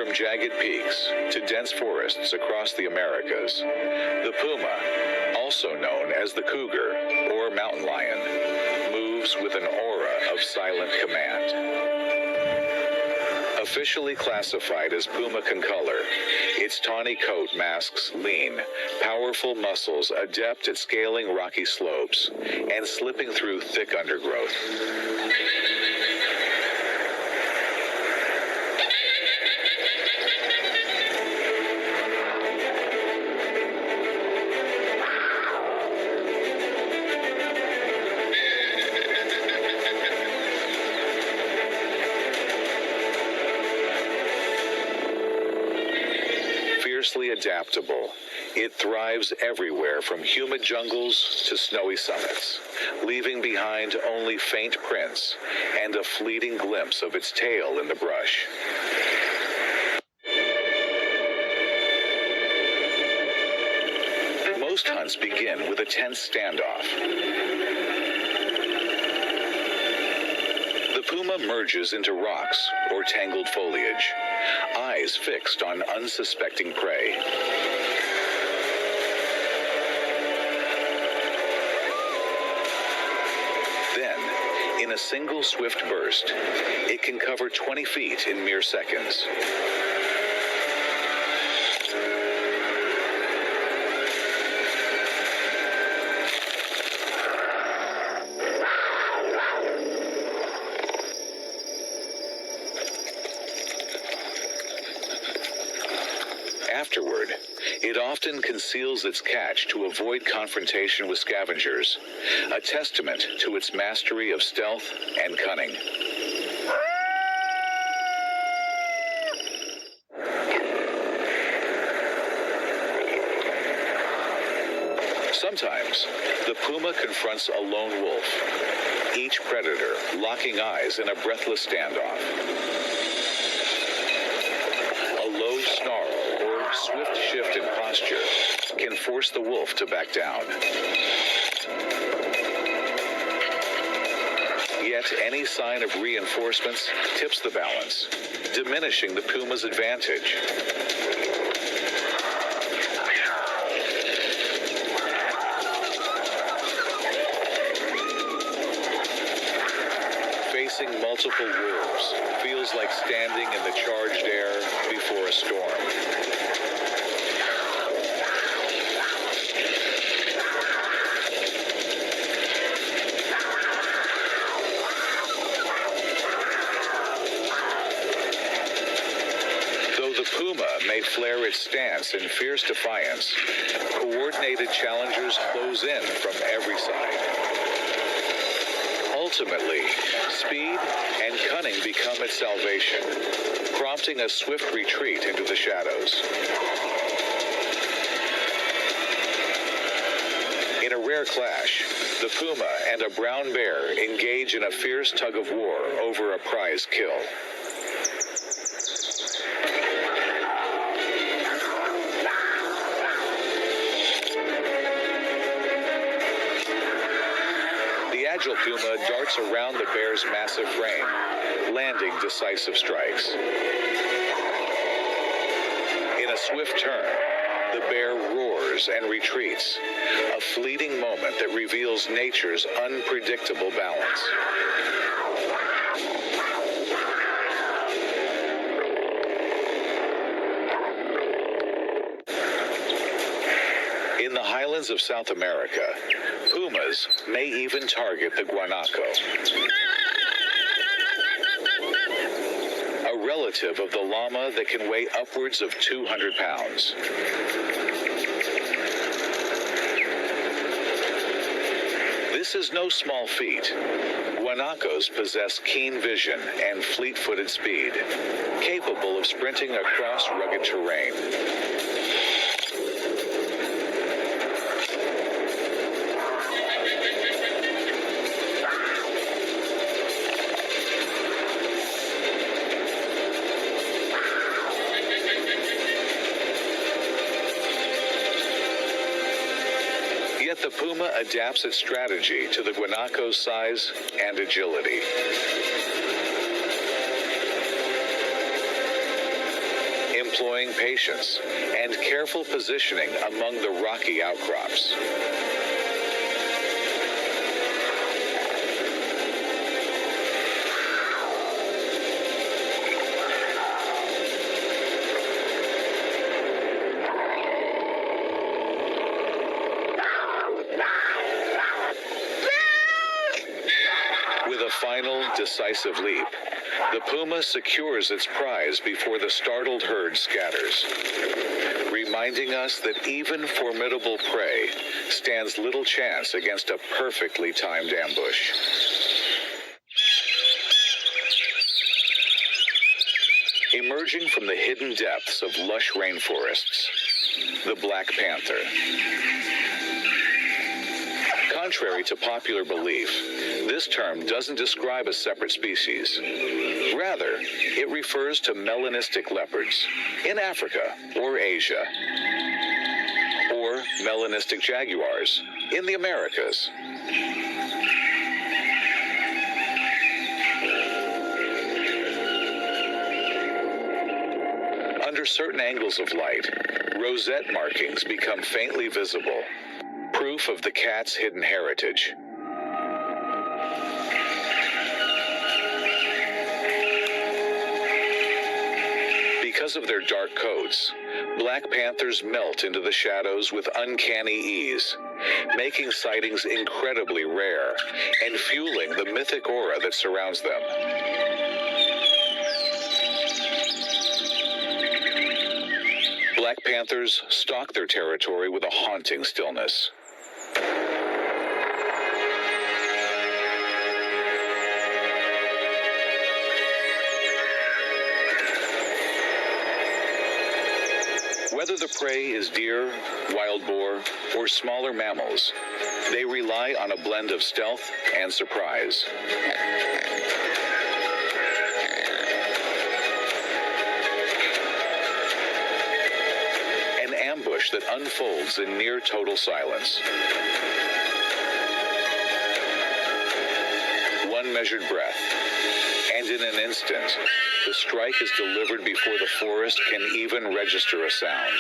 From jagged peaks to dense forests across the Americas, the puma, also known as the cougar or mountain lion, moves with an aura of silent command. Officially classified as puma concolor, its tawny coat masks lean, powerful muscles adept at scaling rocky slopes and slipping through thick undergrowth. Fiercely adaptable, it thrives everywhere from humid jungles to snowy summits, leaving behind only faint prints and a fleeting glimpse of its tail in the brush. Most hunts begin with a tense standoff. The puma merges into rocks or tangled foliage, eyes fixed on unsuspecting prey. Then, in a single swift burst, it can cover 20 feet in mere seconds. Afterward, it often conceals its catch to avoid confrontation with scavengers, a testament to its mastery of stealth and cunning. Sometimes, the puma confronts a lone wolf, each predator locking eyes in a breathless standoff. A low snarl or swift shift in posture can force the wolf to back down. Yet any sign of reinforcements tips the balance, diminishing the puma's advantage. Facing multiple wolves feels like standing in the charged air before a storm. Though the puma may flare its stance in fierce defiance, coordinated challengers close in from every side. Ultimately, speed and cunning become its salvation, prompting a swift retreat into the shadows. In a rare clash, the puma and a brown bear engage in a fierce tug-of-war over a prize kill. The agile puma darts around the bear's massive frame, landing decisive strikes. In a swift turn, the bear roars and retreats, a fleeting moment that reveals nature's unpredictable balance. In the highlands of South America, pumas may even target the guanaco, a relative of the llama that can weigh upwards of 200 pounds. This is no small feat. Guanacos possess keen vision and fleet-footed speed, capable of sprinting across rugged terrain. Yet the puma adapts its strategy to the guanaco's size and agility. employing patience and careful positioning among the rocky outcrops. With a final, decisive leap, the puma secures its prize before the startled herd scatters, reminding us that even formidable prey stands little chance against a perfectly timed ambush. Emerging from the hidden depths of lush rainforests, the black panther. Contrary to popular belief, this term doesn't describe a separate species. Rather, it refers to melanistic leopards in Africa or Asia, or melanistic jaguars in the Americas. Under certain angles of light, rosette markings become faintly visible, proof of the cat's hidden heritage. Because of their dark coats, black panthers melt into the shadows with uncanny ease, making sightings incredibly rare and fueling the mythic aura that surrounds them. Black panthers stalk their territory with a haunting stillness. Whether the prey is deer, wild boar, or smaller mammals, they rely on a blend of stealth and surprise. An ambush that unfolds in near total silence. One measured breath, and in an instant, the strike is delivered before the forest can even register a sound.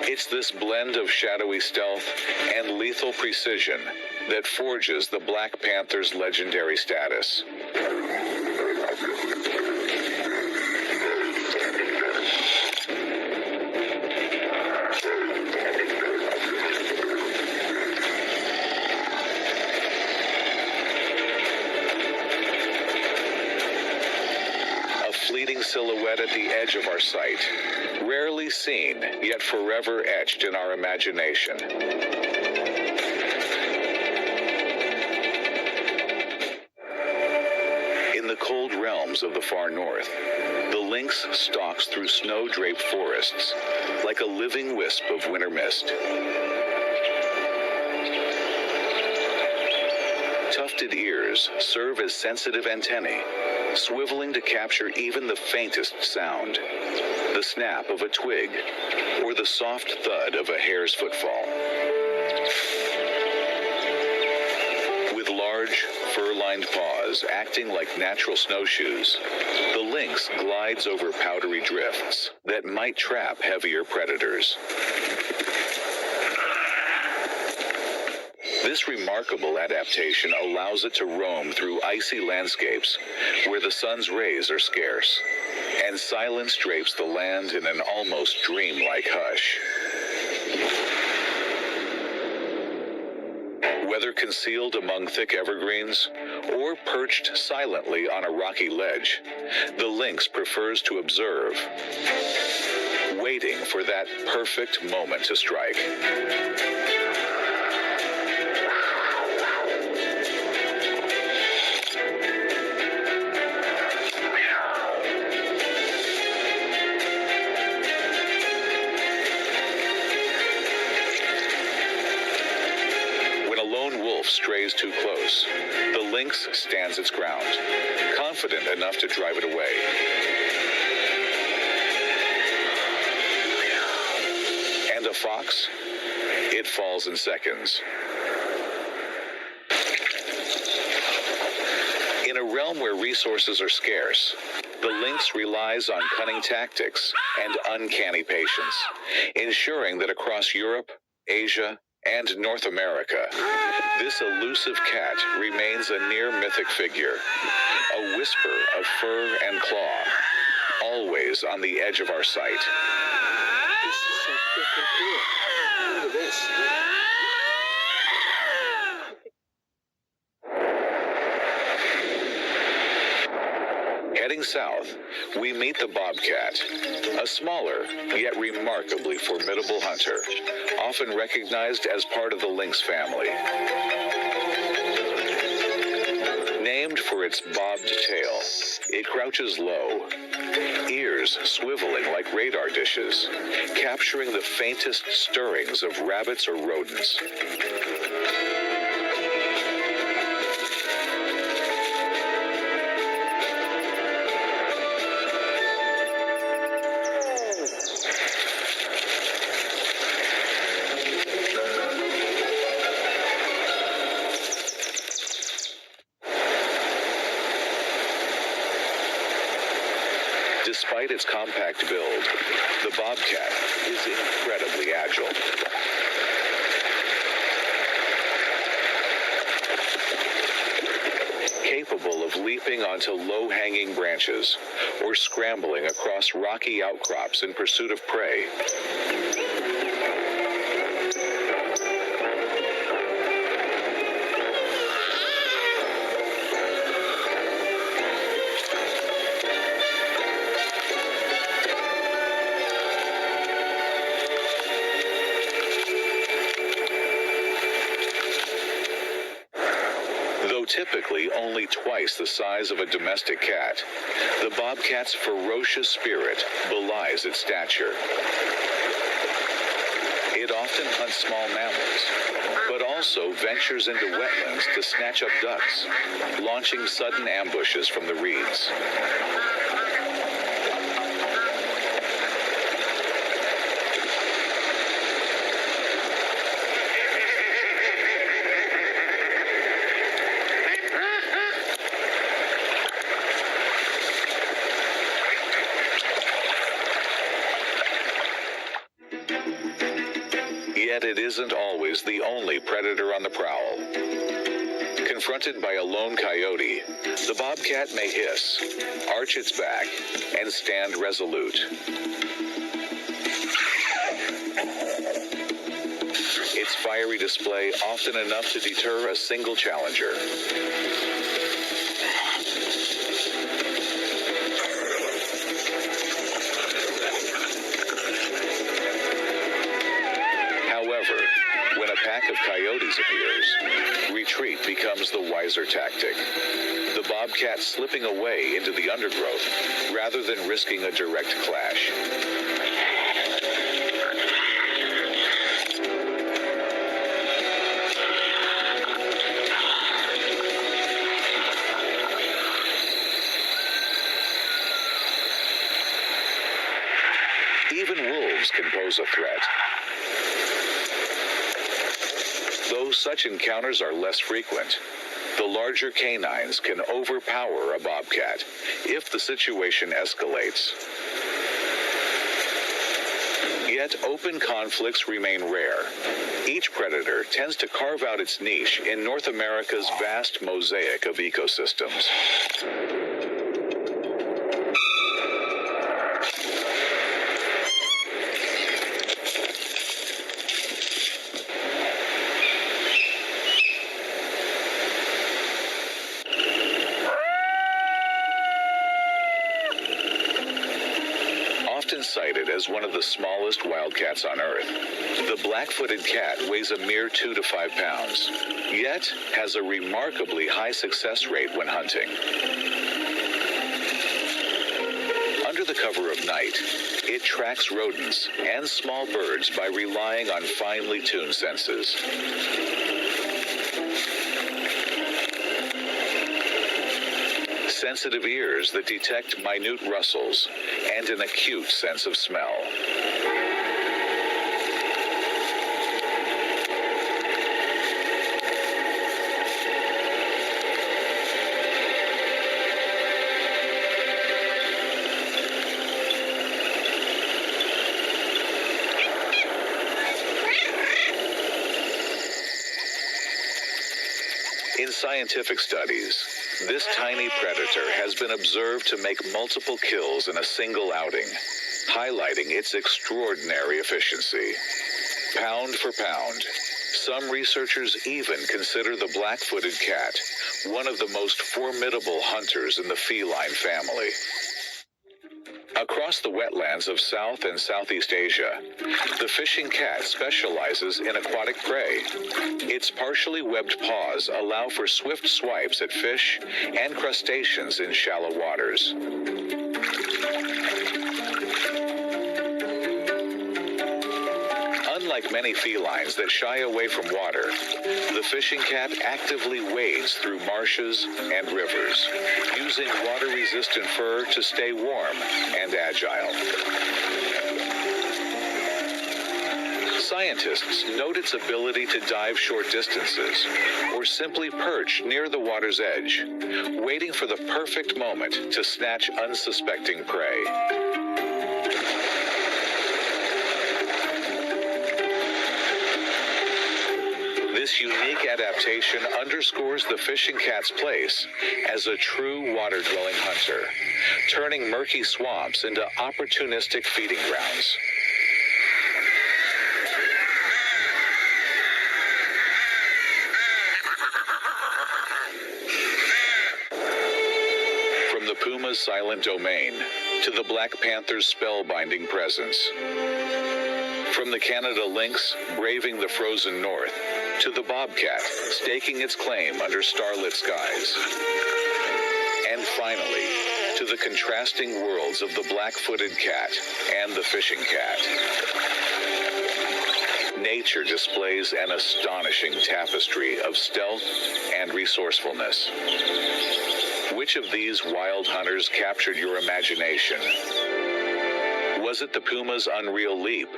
It's this blend of shadowy stealth and lethal precision that forges the Black Panther's legendary status. Silhouette at the edge of our sight, rarely seen, yet forever etched in our imagination. In the cold realms of the far north, the lynx stalks through snow-draped forests like a living wisp of winter mist. Tufted ears serve as sensitive antennae, swiveling to capture even the faintest sound, the snap of a twig, or the soft thud of a hare's footfall. With large, fur-lined paws acting like natural snowshoes, the lynx glides over powdery drifts that might trap heavier predators. This remarkable adaptation allows it to roam through icy landscapes where the sun's rays are scarce, and silence drapes the land in an almost dreamlike hush. Whether concealed among thick evergreens or perched silently on a rocky ledge, the lynx prefers to observe, waiting for that perfect moment to strike. Strays too close, the lynx stands its ground, confident enough to drive it away. And a fox? It falls in seconds. In a realm where resources are scarce, the lynx relies on cunning tactics and uncanny patience, ensuring that across Europe, Asia, and North America, this elusive cat remains a near-mythic figure, a whisper of fur and claw, always on the edge of our sight. This is so freaking cool. Look at this. Heading south, we meet the bobcat, a smaller yet remarkably formidable hunter, often recognized as part of the lynx family. Named for its bobbed tail, it crouches low, ears swiveling like radar dishes, capturing the faintest stirrings of rabbits or rodents. Despite its compact build, the bobcat is incredibly agile. Capable of leaping onto low-hanging branches or scrambling across rocky outcrops in pursuit of prey. Though typically only twice the size of a domestic cat, the bobcat's ferocious spirit belies its stature. It often hunts small mammals, but also ventures into wetlands to snatch up ducks, launching sudden ambushes from the reeds. Yet it isn't always the only predator on the prowl. Confronted by a lone coyote, the bobcat may hiss, arch its back, and stand resolute. Its fiery display often enough to deter a single challenger. However, when a pack of coyotes appears, retreat becomes the wiser tactic. The bobcat slipping away into the undergrowth rather than risking a direct clash. Even wolves can pose a threat. Though such encounters are less frequent, the larger canines can overpower a bobcat if the situation escalates. Yet open conflicts remain rare. Each predator tends to carve out its niche in North America's vast mosaic of ecosystems. Often cited as one of the smallest wildcats on Earth, the black-footed cat weighs a mere 2 to 5 pounds, yet has a remarkably high success rate when hunting. Under the cover of night, it tracks rodents and small birds by relying on finely tuned senses. Sensitive ears that detect minute rustles, and an acute sense of smell. scientific studies, this tiny predator has been observed to make multiple kills in a single outing, highlighting its extraordinary efficiency. Pound for pound, some researchers even consider the black-footed cat one of the most formidable hunters in the feline family. Across the wetlands of South and Southeast Asia, the fishing cat specializes in aquatic prey. Its partially webbed paws allow for swift swipes at fish and crustaceans in shallow waters. Unlike many felines that shy away from water, the fishing cat actively wades through marshes and rivers, using water-resistant fur to stay warm and agile. Scientists note its ability to dive short distances or simply perch near the water's edge, waiting for the perfect moment to snatch unsuspecting prey. This unique adaptation underscores the fishing cat's place as a true water-dwelling hunter, turning murky swamps into opportunistic feeding grounds. From the Pumas' silent domain to the Black Panthers' spellbinding presence, from the Canada Lynx braving the frozen north to the Bobcat staking its claim under starlit skies. And finally, to the contrasting worlds of the black-footed cat and the fishing cat. Nature displays an astonishing tapestry of stealth and resourcefulness. Which of these wild hunters captured your imagination? Was it the Puma's unreal leap,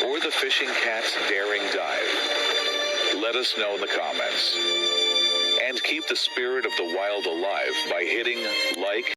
or the fishing cat's daring dive? Let us know in the comments. And keep the spirit of the wild alive by hitting like,